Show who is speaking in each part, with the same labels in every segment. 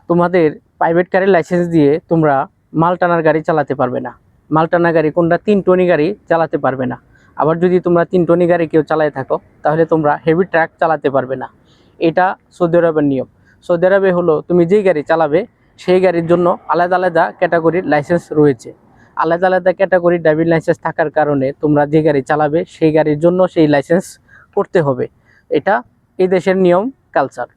Speaker 1: তোমাদের প্রাইভেট গাড়ির লাইসেন্স দিয়ে তোমরা মাল টানার গাড়ি চালাতে পারবে না। মাল টানা গাড়ি কোনটা 3 টনি গাড়ি চালাতে পারবে না। আবার যদি তোমরা 3 টনি গাড়ি কেউ চালায় থাকো তাহলে তোমরা হেভি ট্রাক চালাতে পারবে না। এটা সৌদি আরবের নিয়ম। সৌদি আরবে হলো তুমি যেই গাড়ি চালাবে সেই গাড়ির জন্য আলাদা আলাদা ক্যাটাগরির লাইসেন্স রয়েছে। আলাদা আলাদা ক্যাটাগরির ড্রাইভিং লাইসেন্স থাকার কারণে তোমরা যে গাড়ি চালাবে সেই গাড়ির জন্য সেই লাইসেন্স করতে হবে। এটা এই দেশের নিয়ম, কালচার।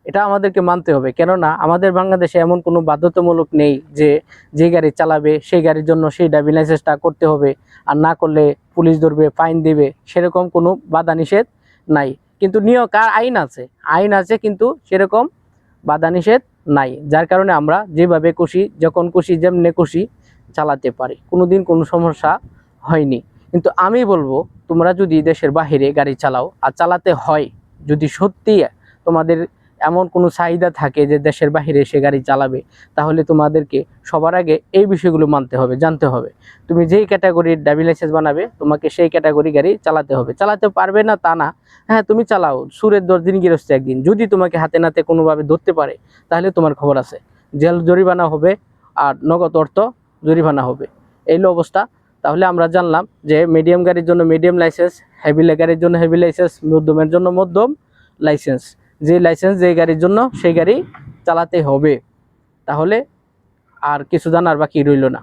Speaker 1: এটা আমাদেরকে মানতে হবে, কেননা আমাদের বাংলাদেশে এমন কোনো বাধ্যতামূলক নেই যে যে গাড়ি চালাবে সেই গাড়ির জন্য সেই ড্রাইভিং লাইসেন্সটা করতে হবে, আর না করলে পুলিশ ধরবে, ফাইন দেবে, সেরকম কোনো বাধা নিষেধ নাই। কিন্তু আইন আছে, কিন্তু সেরকম বাধা নিষেধ নাই, যার কারণে আমরা যেভাবে খুশি, যখন খুশি, যেমনি খুশি চালাতে পারি, কোনোদিন কোনো সমস্যা হয়নি। কিন্তু আমি বলবো, তোমরা যদি দেশের বাহিরে গাড়ি চালাও আর চালাতে হয়, যদি সত্যি তোমাদের এমন কোনো চাহিদা থাকে যে দেশের বাহিরে এসে গাড়ি চালাবে, তাহলে তোমাদেরকে সবার আগে এই বিষয়গুলো মানতে হবে, জানতে হবে। তুমি যেই ক্যাটাগরির ড্রাইভিং লাইসেন্স বানাবে তোমাকে সেই ক্যাটাগরি গাড়ি চালাতে হবে। চালাতে পারবে না তা না, হ্যাঁ তুমি চালাও, সুরের 10 দিন গৃহস্থ একদিন। যদি তোমাকে হাতে নাতে কোনোভাবে ধরতে পারে তাহলে তোমার খবর আছে, জেল জরিমানা হবে আর নগদ অর্থ জরিমানা হবে। এই অবস্থা। তাহলে আমরা জানলাম যে মিডিয়াম গাড়ির জন্য মিডিয়াম লাইসেন্স, হেভি গাড়ির জন্য হেভি লাইসেন্স, মধ্যমের জন্য মধ্যম লাইসেন্স। যে লাইসেন্স যে গাড়ির জন্য সেই গাড়ি চালাতে হবে। তাহলে আর কিছু জানার বাকি রইল না।